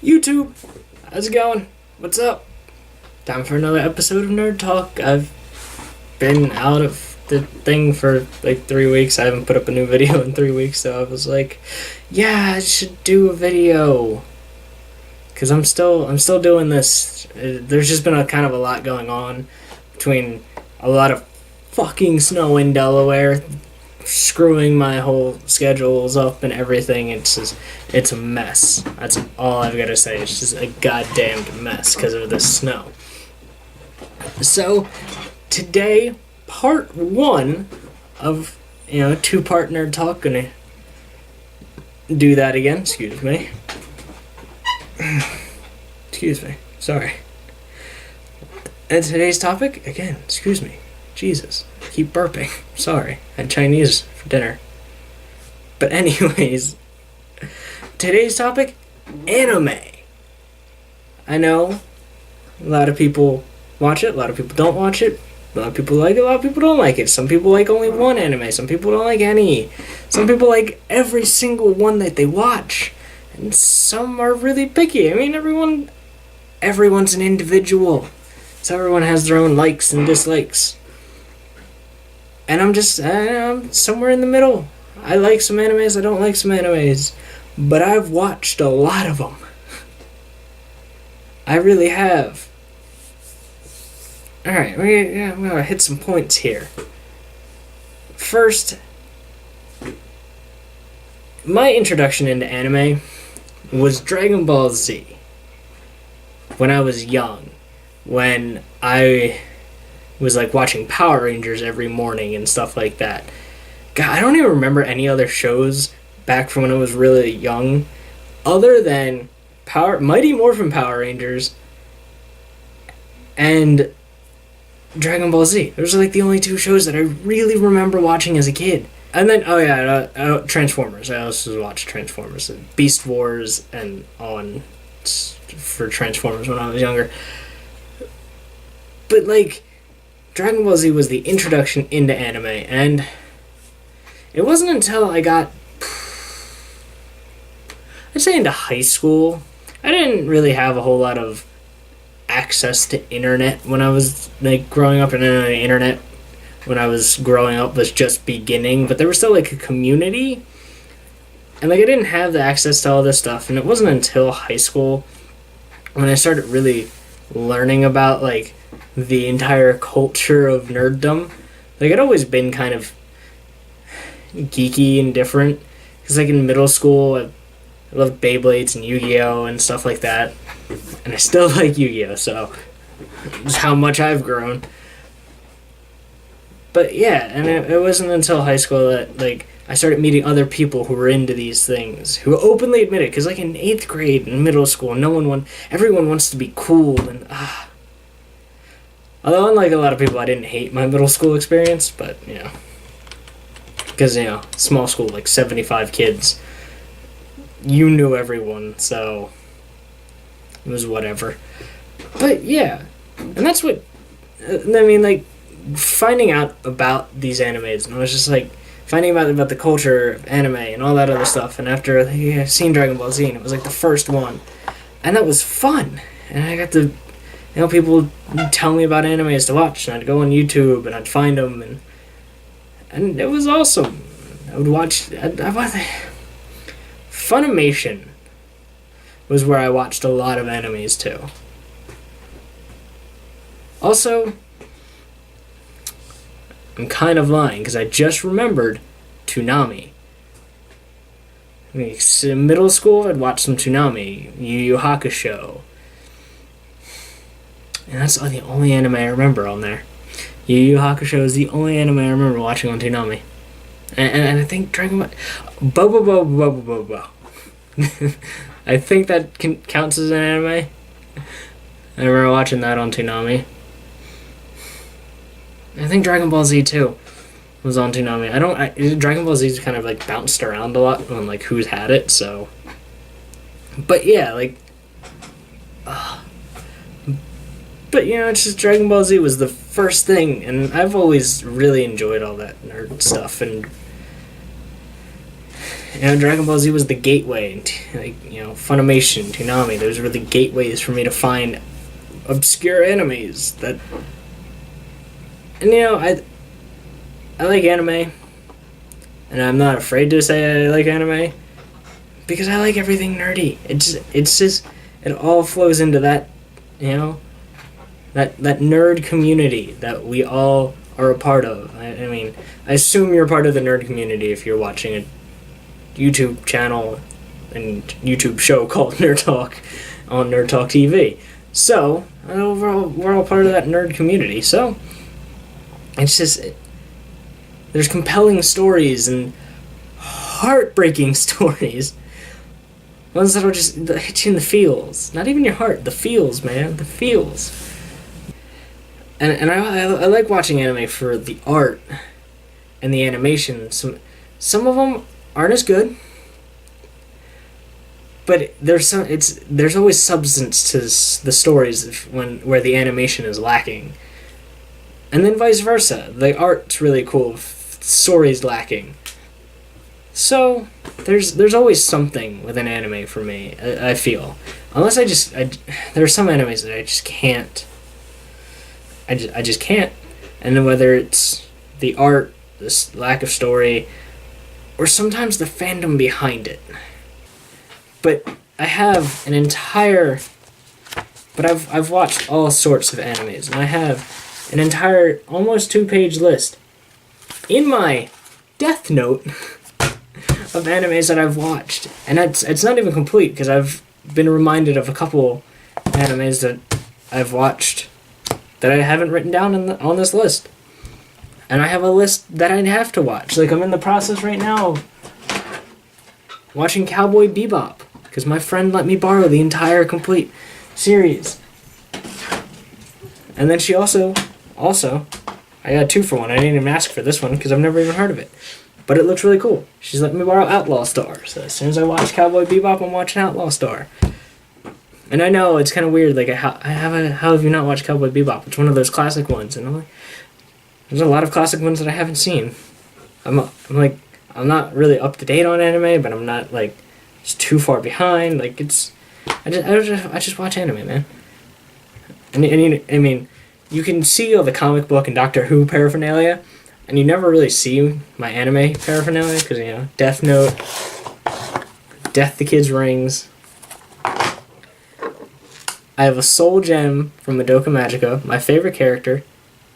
YouTube, how's it going? What's up? Time for another episode of Nerd Talk. I've been out of the thing for like 3 weeks. I haven't put up a new video in 3 weeks, so I was like, yeah, I should do a video. Cause I'm still doing this. There's just been a kind of a lot going on between a lot of fucking snow in Delaware, screwing my whole schedules up and everything. It's a mess. That's all I've got to say. It's just a goddamn mess because of the snow. So today, part one of two-part Nerd Talk. Gonna do that again. Excuse me. Excuse me. Sorry. And today's topic again. Excuse me. Jesus. I keep burping. Sorry. I had Chinese for dinner. But anyways, today's topic, anime. I know a lot of people watch it, a lot of people don't watch it, a lot of people like it, a lot of people don't like it. Some people like only one anime, some people don't like any. Some people like every single one that they watch. And some are really picky. I mean, everyone's an individual. So everyone has their own likes and dislikes. And I'm somewhere in the middle. I like some animes, I don't like some animes. But I've watched a lot of them. I really have. Alright, I'm gonna hit some points here. First, my introduction into anime was Dragon Ball Z. When I was young. When I was like watching Power Rangers every morning and stuff like that. God, I don't even remember any other shows back from when I was really young other than Mighty Morphin Power Rangers and Dragon Ball Z. Those are like the only two shows that I really remember watching as a kid. And then, Transformers. I also watched Transformers. Beast Wars and on for Transformers when I was younger. But, like, Dragon Ball Z was the introduction into anime, and it wasn't until I got, I'd say into high school, I didn't really have a whole lot of access to internet when I was, like, growing up, and the internet when I was growing up was just beginning, but there was still, like, a community, and, like, I didn't have the access to all this stuff, and it wasn't until high school when I started really learning about, like, the entire culture of nerddom. Like, I'd always been kind of geeky and different. Because, like, in middle school, I loved Beyblades and Yu-Gi-Oh! And stuff like that. And I still like Yu-Gi-Oh! So, just how much I've grown. But, yeah, and it wasn't until high school that, like, I started meeting other people who were into these things. Who openly admit it. Because, like, in 8th grade, in middle school, everyone wants to be cool and, Although, unlike a lot of people, I didn't hate my middle school experience, but, because, small school, like 75 kids, you knew everyone, so it was whatever. But, yeah, and that's what, finding out about these animes, and I was just, like, finding out about the culture of anime and all that other stuff, and after I've seen Dragon Ball Z, and it was, like, the first one, and that was fun, and I got to... people would tell me about animes to watch, and I'd go on YouTube, and I'd find them, and it was awesome. I would watch... Funimation was where I watched a lot of animes, too. Also, I'm kind of lying, because I just remembered Toonami. In middle school, I'd watch some Toonami, Yu Yu Hakusho. And that's the only anime I remember on there. Yu Yu Hakusho is the only anime I remember watching on Toonami. And I think Dragon Ball... Bo. I think that counts as an anime. I remember watching that on Toonami. I think Dragon Ball Z, too, was on Toonami. Dragon Ball Z's kind of, like, bounced around a lot on, like, who's had it, so... But, yeah, like... But, it's just Dragon Ball Z was the first thing, and I've always really enjoyed all that nerd stuff, and Dragon Ball Z was the gateway, and Funimation, Toonami, those were the gateways for me to find obscure animes that. And I like anime, and I'm not afraid to say I like anime, because I like everything nerdy. It all flows into that, that nerd community that we all are a part of. I mean, I assume you're part of the nerd community if you're watching a YouTube channel and YouTube show called Nerd Talk on Nerd Talk TV. So, we're all part of that nerd community. So, it's just, there's compelling stories and heartbreaking stories. Ones that'll just hit you in the feels. Not even your heart, the feels, man. The feels. And I like watching anime for the art and the animation. Some of them aren't as good, but there's always substance to the stories where the animation is lacking, and then vice versa. The art's really cool, story's lacking. So there's always something with an anime for me. I feel, unless there are some animes that I just can't. I just can't, and then whether it's the art, this lack of story, or sometimes the fandom behind it. But I have an entire. But I've watched all sorts of animes, and I have an entire almost 2-page list in my Death Note of animes that I've watched, and it's not even complete because I've been reminded of a couple animes that I've watched that I haven't written down on this list. And I have a list that I have to watch. Like, I'm in the process right now of watching Cowboy Bebop, because my friend let me borrow the entire complete series. And then she also, I got 2 for 1. I didn't even ask for this one, because I've never even heard of it. But it looks really cool. She's let me borrow Outlaw Star. So as soon as I watch Cowboy Bebop, I'm watching Outlaw Star. And I know it's kind of weird, like, how have you not watched Cowboy Bebop? It's one of those classic ones, and I'm like, there's a lot of classic ones that I haven't seen. I'm not really up to date on anime, but I'm not, like, just too far behind. Like, I just watch anime, man. And I mean, you can see all the comic book and Doctor Who paraphernalia, and you never really see my anime paraphernalia, because, Death Note, Death the Kid's Rings. I have a soul gem from Madoka Magica, my favorite character,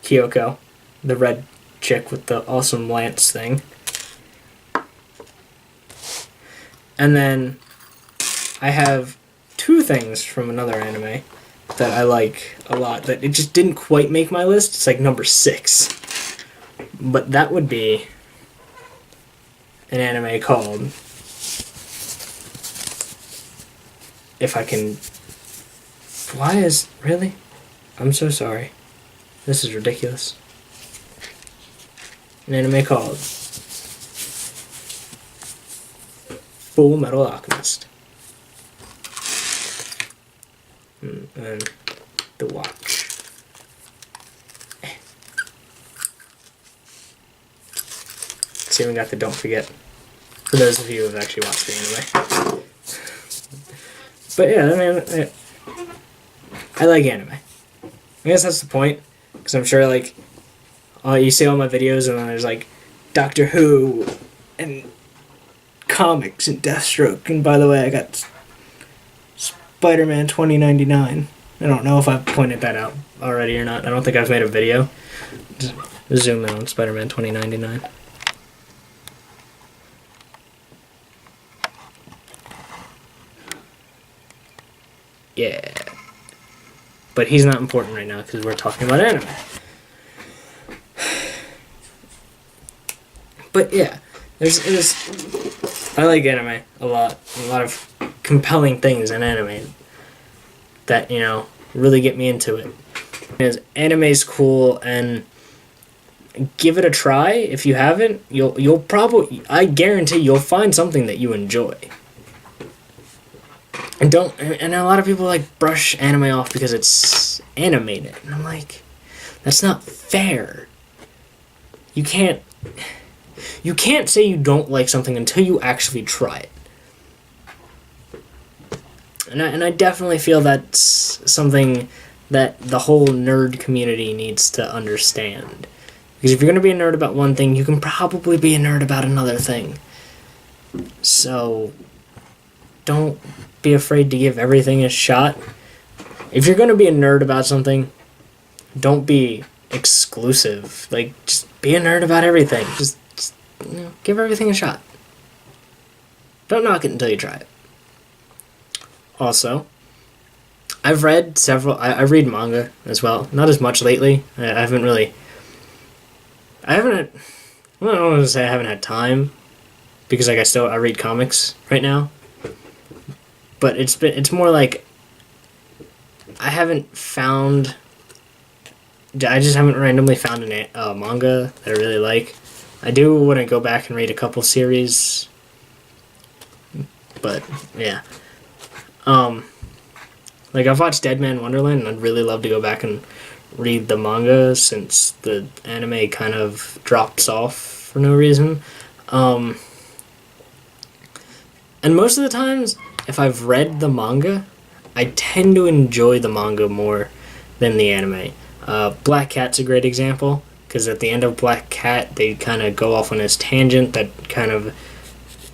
Kyoko, the red chick with the awesome lance thing. And then I have 2 things from another anime that I like a lot, that it just didn't quite make my list. It's like number 6. But that would be an anime called, if I can... Really? I'm so sorry. This is ridiculous. An anime called Full Metal Alchemist. And The Watch. It's even got the Don't Forget, for those of you who have actually watched the anime. But yeah, I mean, I like anime. I guess that's the point, because I'm sure, like, you see all my videos, and then there's, like, Doctor Who, and comics, and Deathstroke, and by the way, I got Spider-Man 2099. I don't know if I've pointed that out already or not. I don't think I've made a video. Just zoom in on Spider-Man 2099. Yeah. But he's not important right now because we're talking about anime. But yeah, I like anime a lot. A lot of compelling things in anime that, really get me into it. Because anime's cool, and give it a try. If you haven't, you'll probably, I guarantee you'll find something that you enjoy. And a lot of people, like, brush anime off because it's animated. And I'm like, that's not fair. You can't... You can't say you don't like something until you actually try it. And I definitely feel that's something that the whole nerd community needs to understand. Because if you're going to be a nerd about one thing, you can probably be a nerd about another thing. So, don't be afraid to give everything a shot. If you're going to be a nerd about something, don't be exclusive. Like, just be a nerd about everything. Just give everything a shot. Don't knock it until you try it. Also, I've read several... I read manga as well. Not as much lately. I don't want to say I haven't had time, because like I read comics right now. But it's more like I just haven't randomly found a manga that I really like. I do want to go back and read a couple series, but yeah. Like I've watched Dead Man Wonderland, and I'd really love to go back and read the manga since the anime kind of drops off for no reason. And most of the times, if I've read the manga, I tend to enjoy the manga more than the anime. Black Cat's a great example, because at the end of Black Cat, they kind of go off on this tangent that kind of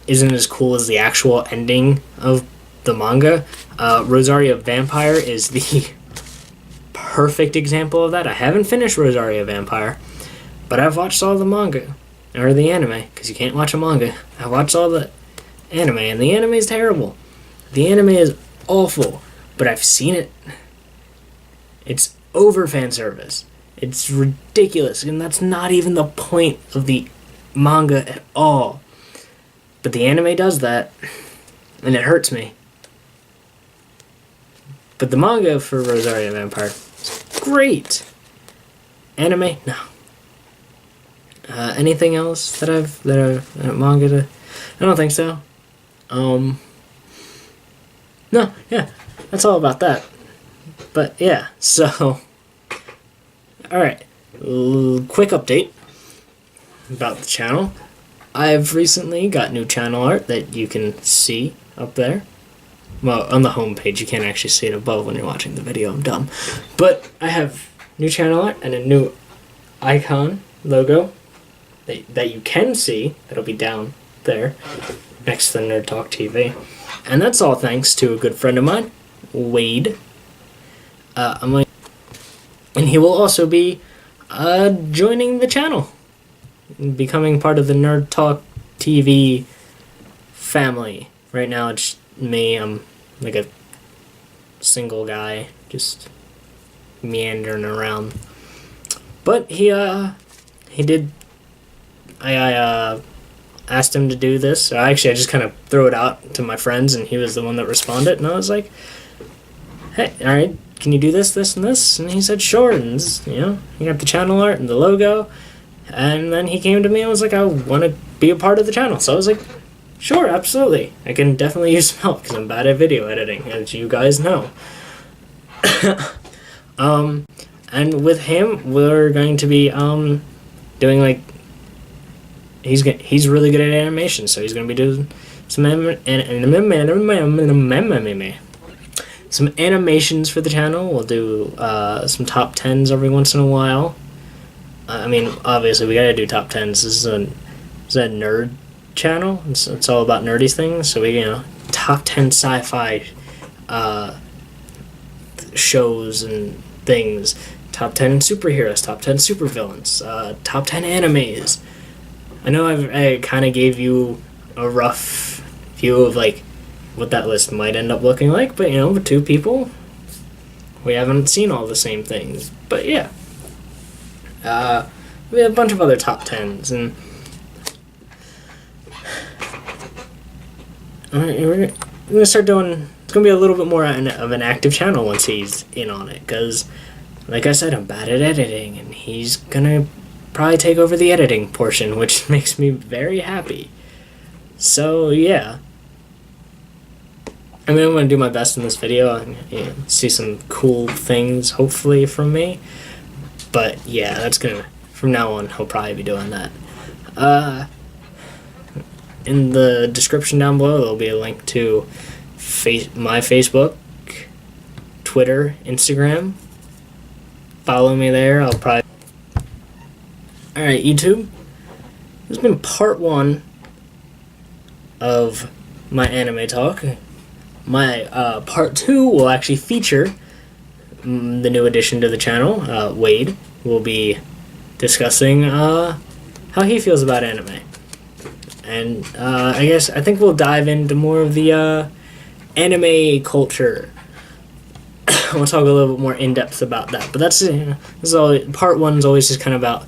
isn't as cool as the actual ending of the manga. Rosario Vampire is the perfect example of that. I haven't finished Rosario Vampire, but I've watched all the manga, or the anime, because you can't watch a manga. I watched all the anime, and the anime is terrible. The anime is awful, but I've seen it. It's over fan service. It's ridiculous, and that's not even the point of the manga at all. But the anime does that, and it hurts me. But the manga for Rosario Vampire is great. Anime, no. Anything else that I've manga to? I don't think so. No, yeah, that's all about that. But yeah, so, alright, quick update about the channel. I've recently got new channel art that you can see up there. Well, on the home page, you can't actually see it above when you're watching the video, I'm dumb. But I have new channel art and a new icon logo that you can see, that'll be down there, next to the Nerd Talk TV. And that's all thanks to a good friend of mine, Wade. And he will also be joining the channel, becoming part of the Nerd Talk TV family. Right now it's me, I'm like a single guy, just meandering around. But he did, I asked him to do this. So I just kind of threw it out to my friends, and he was the one that responded, and I was like, hey, alright, can you do this, this, and this? And he said, sure, and this, he got the channel art and the logo, and then he came to me and was like, I want to be a part of the channel. So I was like, sure, absolutely. I can definitely use some help, because I'm bad at video editing, as you guys know. And with him, we're going to be, doing, like, he's really good at animation, so he's going to be doing some animations for the channel. We'll do some top 10s every once in a while. I mean, obviously, we got to do top 10s. This is a nerd channel. It's all about nerdy things. So we, top 10 sci-fi shows and things. Top 10 superheroes. Top 10 supervillains. Top 10 animes. I know I kind of gave you a rough view of, like, what that list might end up looking like, but, with two people, we haven't seen all the same things. But, yeah. We have a bunch of other top 10s, and we're going to start doing, it's going to be a little bit more of an active channel once he's in on it, because, like I said, I'm bad at editing, and he's going to probably take over the editing portion, which makes me very happy. So, yeah. I mean, I'm going to do my best in this video and see some cool things, hopefully, from me. But, yeah, that's going to, from now on, he'll probably be doing that. in the description down below, there'll be a link to my Facebook, Twitter, Instagram. Follow me there. I'll probably... Alright, YouTube. This has been part 1 of my anime talk. My part 2 will actually feature the new addition to the channel, Wade. Will be discussing how he feels about anime. And I think we'll dive into more of the anime culture. We'll talk a little bit more in depth about that. But that's, this is all. Part 1 is always just kind of about,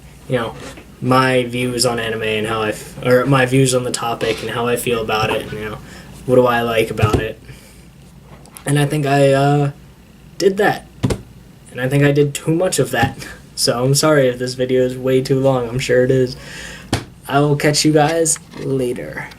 my views on anime and or my views on the topic and how I feel about it. And, what do I like about it? And I think I did that. And I think I did too much of that. So I'm sorry if this video is way too long. I'm sure it is. I will catch you guys later.